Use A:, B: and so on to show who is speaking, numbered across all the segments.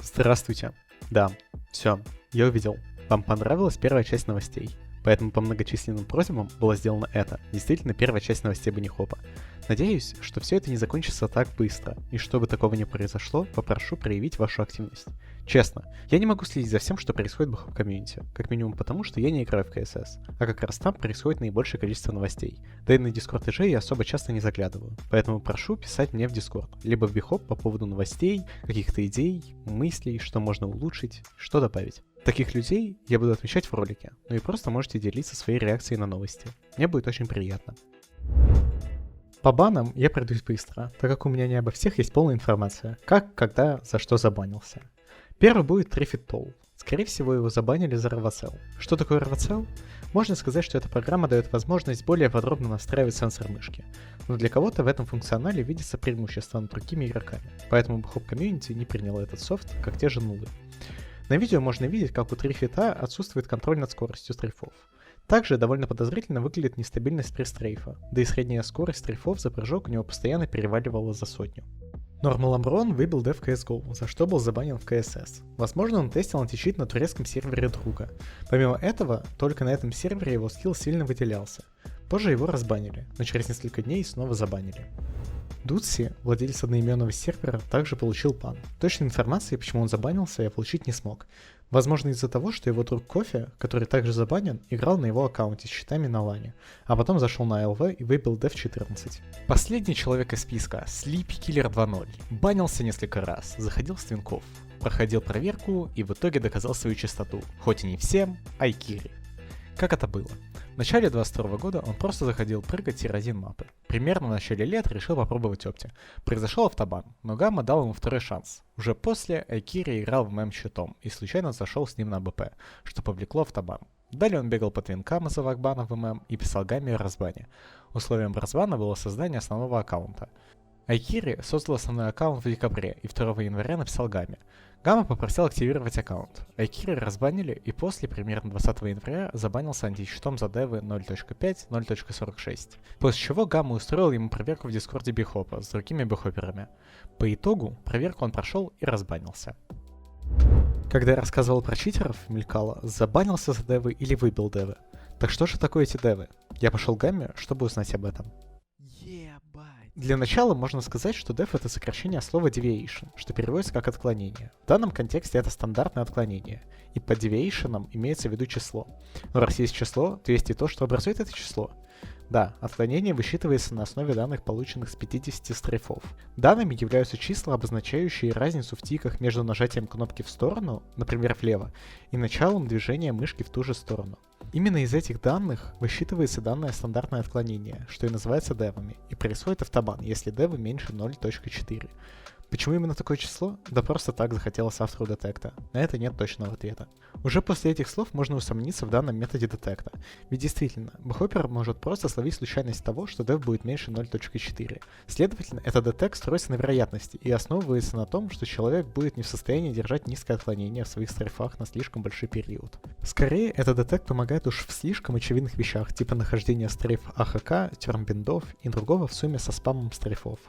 A: Здравствуйте. Да, все, я увидел. Вам понравилась первая часть новостей, поэтому по многочисленным просьбам было сделано это. Действительно, первая часть новостей Банихопа. Надеюсь, что все это не закончится так быстро, и чтобы такого не произошло, попрошу проявить вашу активность. Честно, я не могу следить за всем, что происходит в Бахоп комьюнити, как минимум потому, что я не играю в КСС, а как раз там происходит наибольшее количество новостей. Да и на Discord ТЖ я особо часто не заглядываю, поэтому прошу писать мне в Discord, либо в Бихоп по поводу новостей, каких-то идей, мыслей, что можно улучшить, что добавить. Таких людей я буду отмечать в ролике, ну и просто можете делиться своей реакцией на новости. Мне будет очень приятно. По банам я пройдусь быстро, так как у меня не обо всех есть полная информация, как, когда, за что забанился. Первый будет Trifid Toll. Скорее всего, его забанили за RVCL. Что такое RVCL? Можно сказать, что эта программа дает возможность более подробно настраивать сенсор мышки, но для кого-то в этом функционале видится преимущество над другими игроками, поэтому Бахоп комьюнити не принял этот софт, как те же нулы. На видео можно видеть, как у Трифита отсутствует контроль над скоростью стрейфов. Также довольно подозрительно выглядит нестабильность престрейфа, да и средняя скорость стрейфов за прыжок у него постоянно переваливала за 100. Нормал Амрон выбил дев CSGO, за что был забанен в КСС. Возможно, он тестил античит на турецком сервере друга. Помимо этого, только на этом сервере его скилл сильно выделялся. Позже его разбанили, но через несколько дней снова забанили. Дудси, владелец одноименного сервера, также получил бан. Точной информации, почему он забанился, я получить не смог. Возможно, из-за того, что его друг Кофе, который также забанен, играл на его аккаунте с счетами на лане, а потом зашел на ЛВ и выбил дев 14. Последний человек из списка, Sleepy Killer 2.0, банился несколько раз, заходил с твинков, проходил проверку и в итоге доказал свою чистоту, хоть и не всем, Айкири. Как это было? В начале 22 года он просто заходил прыгать тир-1 мапы. Примерно в начале лет решил попробовать опти. Произошел автобан, но Гамма дал ему второй шанс. Уже после Айкири играл в ММ щитом и случайно зашел с ним на АБП, что повлекло автобан. Далее он бегал по твинкам из-за вакбана в ММ и писал Гамме о разбане. Условием разбана было создание основного аккаунта. Айкири создал основной аккаунт в декабре и 2 января написал Гамме. Гамма попросил активировать аккаунт. Айкири разбанили и после, примерно 20 января, забанился антищитом за девы 0.5, 0.46. После чего Гамма устроил ему проверку в дискорде Бихопа с другими бихоперами. По итогу, проверку он прошел и разбанился. Когда я рассказывал про читеров, мелькало, забанился за девы или выбил девы. Так что же такое эти девы? Я пошел к Гамме, чтобы узнать об этом. Для начала можно сказать, что def — это сокращение слова deviation, что переводится как отклонение. В данном контексте это стандартное отклонение, и под deviation имеется в виду число. Но раз есть число, то есть и то, что образует это число. Да, отклонение высчитывается на основе данных, полученных с 50 стрейфов. Данными являются числа, обозначающие разницу в тиках между нажатием кнопки в сторону, например, влево, и началом движения мышки в ту же сторону. Именно из этих данных высчитывается данное стандартное отклонение, что и называется девами, и происходит автобан, если девы меньше 0.4. Почему именно такое число? Да просто так захотелось автору детекта. На это нет точного ответа. Уже после этих слов можно усомниться в данном методе детекта. Ведь действительно, бихопер может просто словить случайность того, что def будет меньше 0.4. Следовательно, этот детект строится на вероятности и основывается на том, что человек будет не в состоянии держать низкое отклонение в своих стрейфах на слишком большой период. Скорее, этот детект помогает уж в слишком очевидных вещах, типа нахождения стрейф АХК, термбиндов и другого в сумме со спамом стрейфов.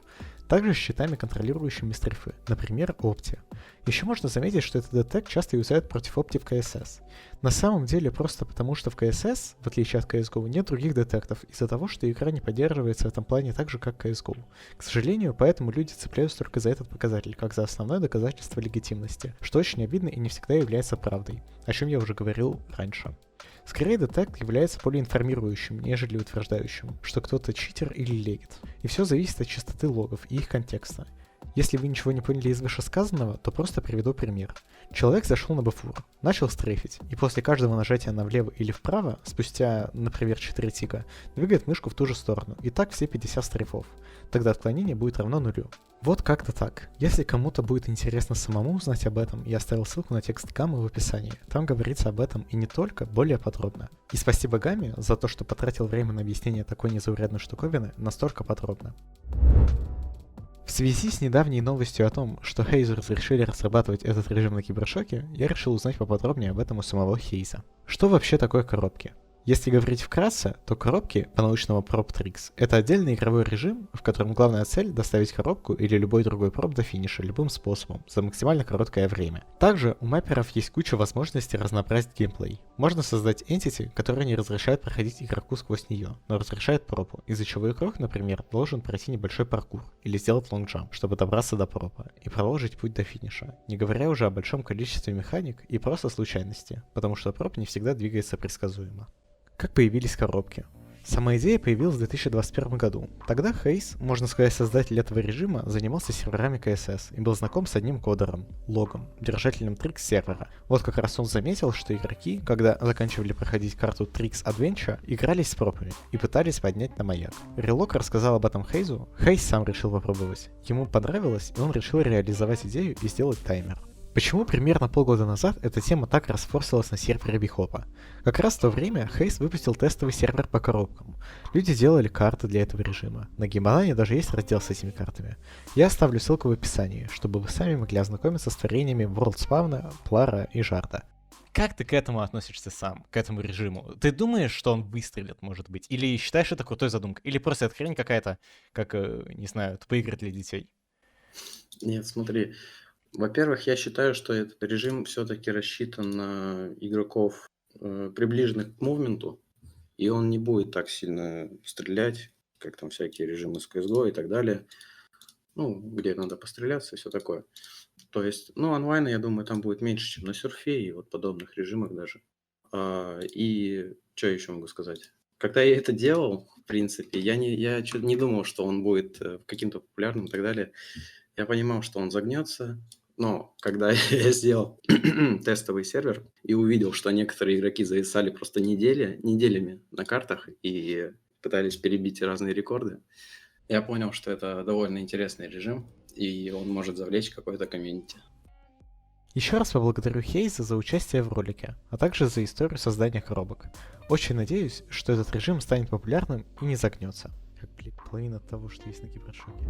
A: Также с счетами, контролирующими стрейфы, например, опти. Еще можно заметить, что этот детект часто юзают против опти в КСС. На самом деле просто потому, что в КСС, в отличие от CSGO, нет других детектов из-за того, что игра не поддерживается в этом плане так же, как CSGO. К сожалению, поэтому люди цепляются только за этот показатель, как за основное доказательство легитимности, что очень обидно и не всегда является правдой, о чем я уже говорил раньше. Скорее, детект является более информирующим, нежели утверждающим, что кто-то читер или легит. И все зависит от частоты логов и их контекста. Если вы ничего не поняли из вышесказанного, то просто приведу пример. Человек зашел на бафур, начал стрейфить, и после каждого нажатия на влево или вправо, спустя, например, 4 тика, двигает мышку в ту же сторону, и так все 50 стрейфов. Тогда отклонение будет равно нулю. Вот как-то так. Если кому-то будет интересно самому узнать об этом, я оставил ссылку на текст Гаммы в описании. Там говорится об этом и не только, более подробно. И спасибо Гамме за то, что потратил время на объяснение такой незаурядной штуковины настолько подробно. В связи с недавней новостью о том, что Хейзу разрешили разрабатывать этот режим на Кибершоке, я решил узнать поподробнее об этом у самого Хейза. Что вообще такое коробки? Если говорить вкратце, то коробки по научному PropTricks — это отдельный игровой режим, в котором главная цель — доставить коробку или любой другой проб до финиша любым способом за максимально короткое время. Также у мапперов есть куча возможностей разнообразить геймплей. Можно создать entity, которая не разрешает проходить игроку сквозь нее, но разрешает пробу, из-за чего игрок, например, должен пройти небольшой паркур или сделать лонгджамп, чтобы добраться до пропа и продолжить путь до финиша, не говоря уже о большом количестве механик и просто случайности, потому что проб не всегда двигается предсказуемо. Как появились коробки? Сама идея появилась в 2021 году. Тогда Хейс, можно сказать, создатель этого режима, занимался серверами CSS и был знаком с одним кодером, Логом, держателем Tricks сервера. Вот как раз он заметил, что игроки, когда заканчивали проходить карту Tricks Adventure, игрались с пропами и пытались поднять на маяк. Релог рассказал об этом Хейзу, Хейс сам решил попробовать. Ему понравилось, и он решил реализовать идею и сделать таймер. Почему примерно полгода назад эта тема так расфорсилась на сервере Бихопа? Как раз в то время Хейс выпустил тестовый сервер по коробкам. Люди делали карты для этого режима. На геймбанане даже есть раздел с этими картами. Я оставлю ссылку в описании, чтобы вы сами могли ознакомиться с творениями WorldSpawn, Плара и Жарда. Как ты к этому относишься сам, к этому режиму? Ты думаешь, что он выстрелит, может быть? Или считаешь это крутой задумкой? Или просто это хрень какая-то, как, не знаю, тупые игры для детей?
B: Нет, смотри. Во-первых, я считаю, что этот режим все-таки рассчитан на игроков, приближенных к мувменту, и он не будет так сильно стрелять, как там всякие режимы с CSGO и так далее. Ну, где надо постреляться и все такое. То есть, ну, онлайна, я думаю, там будет меньше, чем на серфе и вот подобных режимах даже. И что еще могу сказать? Когда я это делал, в принципе, я что-то не думал, что он будет каким-то популярным и так далее. Я понимал, что он загнется, но когда я сделал тестовый сервер и увидел, что некоторые игроки зависали просто неделями на картах и пытались перебить разные рекорды, я понял, что это довольно интересный режим, и он может завлечь какое-то комьюнити.
A: Еще раз поблагодарю Хейза за участие в ролике, а также за историю создания коробок. Очень надеюсь, что этот режим станет популярным и не загнется. Как, блин, половина того, что есть на Кибершоке.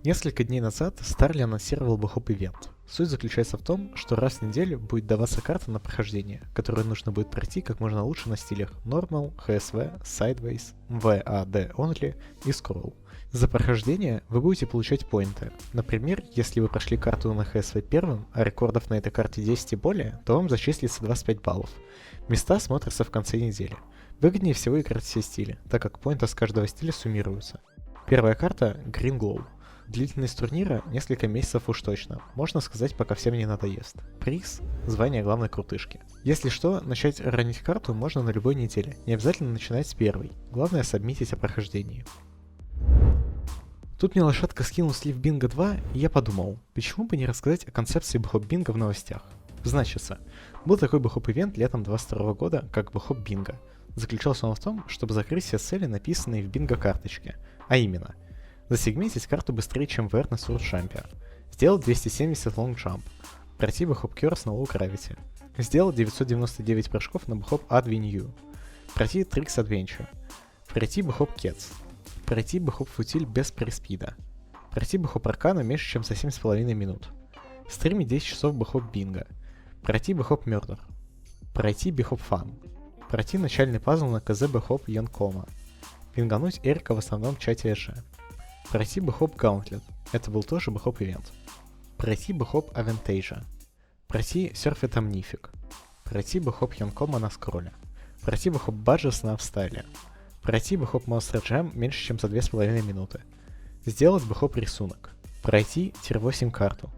A: Несколько дней назад Starly анонсировал Бихоп ивент. Суть заключается в том, что раз в неделю будет даваться карта на прохождение, которую нужно будет пройти как можно лучше на стилях Normal, HSV, Sideways, VAD Only и Scroll. За прохождение вы будете получать поинты. Например, если вы прошли карту на HSV первым, а рекордов на этой карте 10 и более, то вам зачислится 25 баллов. Места смотрятся в конце недели. Выгоднее всего играть все стили, так как поинты с каждого стиля суммируются. Первая карта — Green Glow. Длительность турнира несколько месяцев уж точно, можно сказать, пока всем не надоест. Приз — звание главной крутышки. Если что, начать ранить карту можно на любой неделе, не обязательно начинать с первой, главное сабмитить о прохождении. Тут мне лошадка скинул слив Бинго 2, и я подумал, почему бы не рассказать о концепции Бихоп Бинго в новостях. Значится, был такой Бихоп ивент летом 22 года, как Бихоп Бинго. Заключался он в том, чтобы закрыть все цели, написанные в Бинго карточке, а именно засегментить карту быстрее, чем VR на Сурджампе, сделать 270 лонгджамп, пройти Бихоп Curse на Low Gravity, сделать 999 прыжков на Бихоп Avenue, пройти Tricks Adventure, пройти Бихоп Cats, пройти Бихоп Футиль без преспида, пройти Бихоп Аркана меньше, чем за 7,5 минут, стримить 10 часов Бихоп Бинго, пройти Бихоп Murder, пройти Бихоп Fun, пройти начальный пазл на КЗ Бихоп Янкома, пингануть Эрика в основном чате ЭЖ, пройти Бихоп Gauntlet, это был тоже Бихоп ивент, пройти Бихоп Avantasia, пройти Surf It Omnific, пройти Бихоп Янкома на скролле, пройти Бихоп Badges на апстайле, пройти Бихоп Monster Jam меньше, чем за 2,5 минуты, сделать Бихоп рисунок, пройти Тир 8 карту,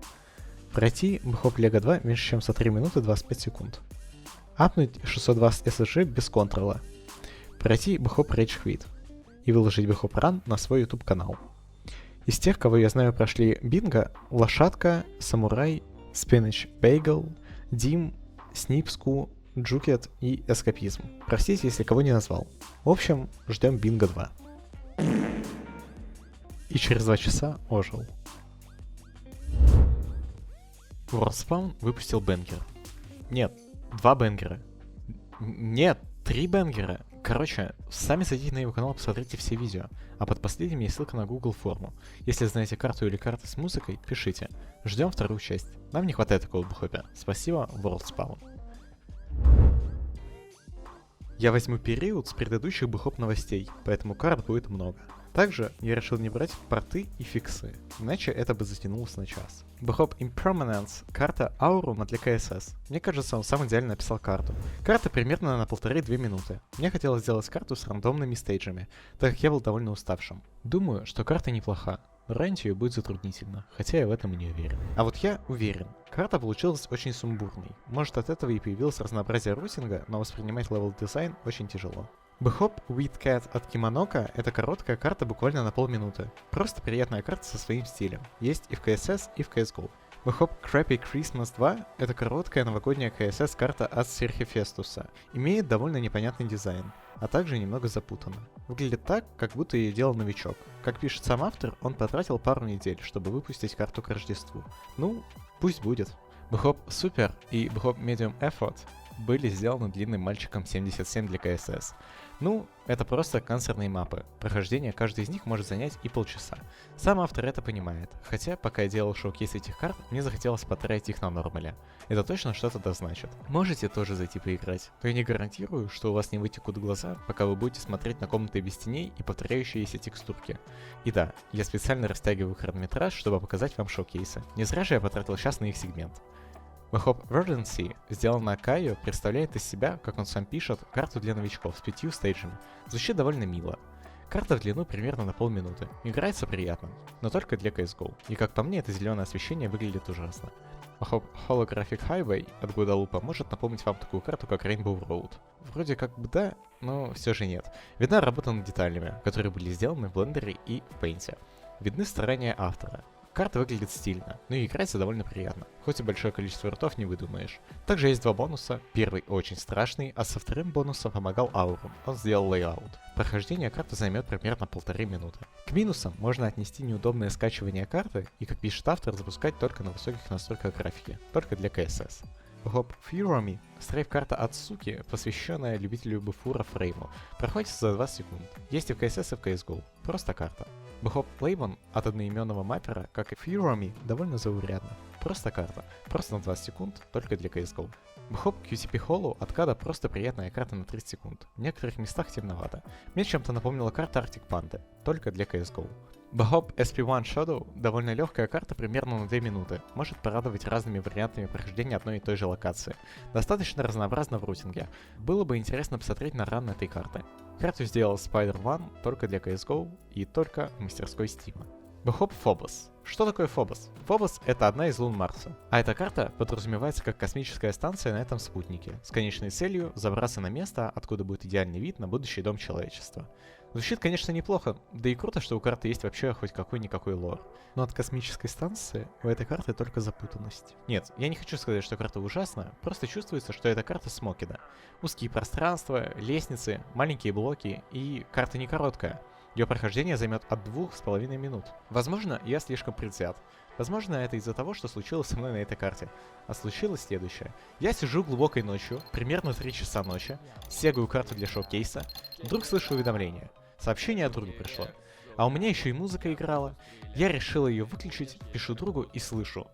A: пройти Бихоп Лего 2 меньше, чем за 3 минуты 25 секунд, апнуть 620 SSG без контрола, пройти Бихоп Rage Quit и выложить Бихоп Run на свой YouTube канал. Из тех, кого я знаю прошли Бинго, Лошадка, Самурай, Spinach Bagel, Дим, Снипску, Джукет и Эскапизм. Простите, если кого не назвал. В общем, ждем Бинго 2. И через 2 часа ожил. WorldSpawn выпустил бенгер. Нет, 2 бенгера. Нет, 3 бенгера. Короче, сами зайдите на его канал, посмотрите все видео. А под последним есть ссылка на Google форму. Если знаете карту или карты с музыкой, пишите. Ждем вторую часть. Нам не хватает такого бухопа. Спасибо, WorldSpawn. Я возьму период с предыдущих бэхоп новостей, поэтому карт будет много. Также я решил не брать порты и фиксы, иначе это бы затянулось на час. Бэхоп Impermanence — карта Аурума для КСС. Мне кажется, он сам идеально написал карту. Карта примерно на 1,5-2 минуты. Мне хотелось сделать карту с рандомными стейджами, так как я был довольно уставшим. Думаю, что карта неплоха. Ранить ее будет затруднительно, хотя я в этом и не уверен. А вот я уверен. Карта получилась очень сумбурной. Может, от этого и появилось разнообразие рутинга, но воспринимать левел-дизайн очень тяжело. Бэхоп Wheat Cat от Кимонока — это короткая карта буквально на полминуты. Просто приятная карта со своим стилем. Есть и в CSS, и в CSGO. Бэхоп Crappy Christmas 2 — это короткая новогодняя CSS карта от Серхефестуса. Имеет довольно непонятный дизайн, а также немного запутанно. Выглядит так, как будто ее делал новичок. Как пишет сам автор, он потратил пару недель, чтобы выпустить карту к Рождеству. Ну, пусть будет. Бэхоп Super и Бэхоп Medium Effort были сделаны длинным мальчиком 77 для CSS. Ну, это просто канцерные мапы. Прохождение каждой из них может занять и полчаса. Сам автор это понимает, хотя пока я делал шоу-кейс этих карт, мне захотелось потратить их на нормале. Это точно что-то да значит. Можете тоже зайти поиграть, но я не гарантирую, что у вас не вытекут глаза, пока вы будете смотреть на комнаты без теней и повторяющиеся текстурки. И да, я специально растягиваю хронометраж, чтобы показать вам шоу-кейсы. Не зря же я потратил час на их сегмент. Бэхоп Verdancy, сделанная Акаю, представляет из себя, как он сам пишет, карту для новичков с 5 стейджами. Звучит довольно мило. Карта в длину примерно на полминуты. Играется приятно, но только для CSGO. И как по мне, это зеленое освещение выглядит ужасно. Бэхоп Holographic Highway от Гудалупа может напомнить вам такую карту, как Rainbow Road. Вроде как бы да, но все же нет. Видна работа над деталями, которые были сделаны в Blender и в Paint. Видны старания автора. Карта выглядит стильно, но и играется довольно приятно, хоть и большое количество ртов не выдумаешь. Также есть два бонуса, первый очень страшный, а со вторым бонусом помогал Аурум, он сделал лейаут. Прохождение карты займет примерно 1,5 минуты. К минусам можно отнести неудобное скачивание карты и, как пишет автор, запускать только на высоких настройках графики, только для CSS. Бэхоп Furomi — стрейф-карта от Суки, посвященная любителю буфура фрейму, проходит за 20 секунд. Есть и в CSS, и в CSGO. Просто карта. Бэхоп Laybon от одноименного маппера, как и Furomi, довольно заурядно. Просто карта. Просто на 20 секунд, только для CSGO. Бэхоп QCP Hollow от Када просто приятная карта на 30 секунд. В некоторых местах темновато. Мне чем-то напомнила карта Arctic Panda, только для CSGO. Бэхоп SP1 Shadow — довольно легкая карта примерно на 2 минуты, может порадовать разными вариантами прохождения одной и той же локации. Достаточно разнообразно в рутинге. Было бы интересно посмотреть на ран этой карты. Карту сделал Spider-Man только для CSGO и только в мастерской Steam. Бэхоп Phobos. Что такое Phobos? Phobos — это одна из лун Марса. А эта карта подразумевается как космическая станция на этом спутнике, с конечной целью забраться на место, откуда будет идеальный вид на будущий дом человечества. Звучит, конечно, неплохо, да и круто, что у карты есть вообще хоть какой-никакой лор. Но от космической станции у этой карты только запутанность. Нет, я не хочу сказать, что карта ужасная, просто чувствуется, что эта карта Смокида. Узкие пространства, лестницы, маленькие блоки, и карта не короткая. Ее прохождение займет от 2,5 минут. Возможно, я слишком предвзят. Возможно, это из-за того, что случилось со мной на этой карте. А случилось следующее. Я сижу глубокой ночью, примерно 3 часа ночи, сегаю карту для шоу-кейса, вдруг слышу уведомление. Сообщение от друга пришло. А у меня еще и музыка играла. Я решила ее выключить, пишу другу и слышу: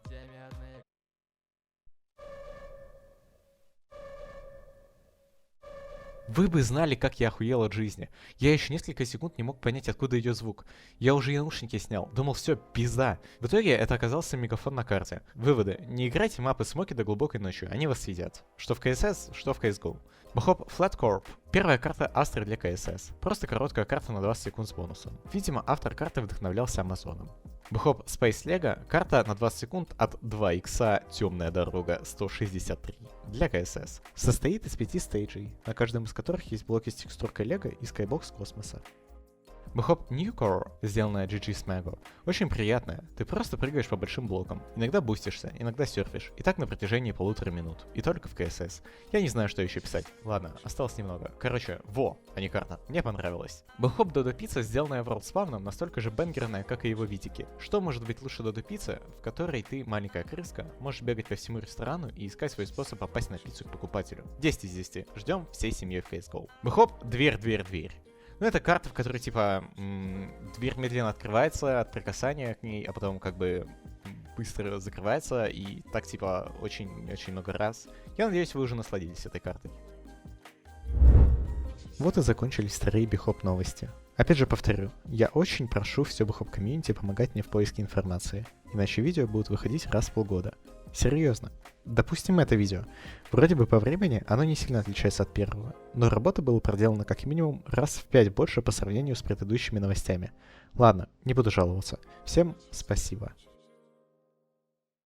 A: вы бы знали, как я охуел от жизни. Я еще несколько секунд не мог понять, откуда идет звук. Я уже и наушники снял. Думал, все, пизда. В итоге это оказался мегафон на карте. Выводы. Не играйте мапы Смоки до глубокой ночью, они вас съедят. Что в CSS, что в CSGO. Бэхоп Flat Corp. Первая карта Астры для CSS. Просто короткая карта на 20 секунд с бонусом. Видимо, автор карты вдохновлялся Амазоном. Бэхоп Space Lego. Карта на 20 секунд от 2 икса Темная дорога 163 для CSS. Состоит из 5 стейджей, на каждом из которых есть блоки с текстуркой Лего и Skybox космоса. Бэхоп Newcore, сделанная GG Smago, очень приятная. Ты просто прыгаешь по большим блокам, иногда бустишься, иногда серфишь, и так на протяжении 1,5 минут. И только в CSS. Я не знаю, что еще писать. Ладно, осталось немного. Короче, а не карта. Мне понравилось. Бэхоп Dodo Pizza, сделанная WorldSpawn, настолько же бенгерная, как и его витики. Что может быть лучше Dodo Pizza, в которой ты, маленькая крыска, можешь бегать по всему ресторану и искать свой способ попасть на пиццу к покупателю. 10 из 10. Ждем всей семьей в CSGO. Бэхоп Дверь. Ну, это карта, в которой, типа, дверь медленно открывается от прикасания к ней, а потом, как бы, быстро закрывается, и так, типа, очень-очень много раз. Я надеюсь, вы уже насладились этой картой. Вот и закончились вторые Бихоп новости. Опять же повторю, я очень прошу все Бихоп комьюнити помогать мне в поиске информации, иначе видео будут выходить раз в полгода. Серьезно. Допустим, это видео. Вроде бы по времени оно не сильно отличается от первого, но работа была проделана как минимум раз в 5 больше по сравнению с предыдущими новостями. Ладно, не буду жаловаться. Всем спасибо.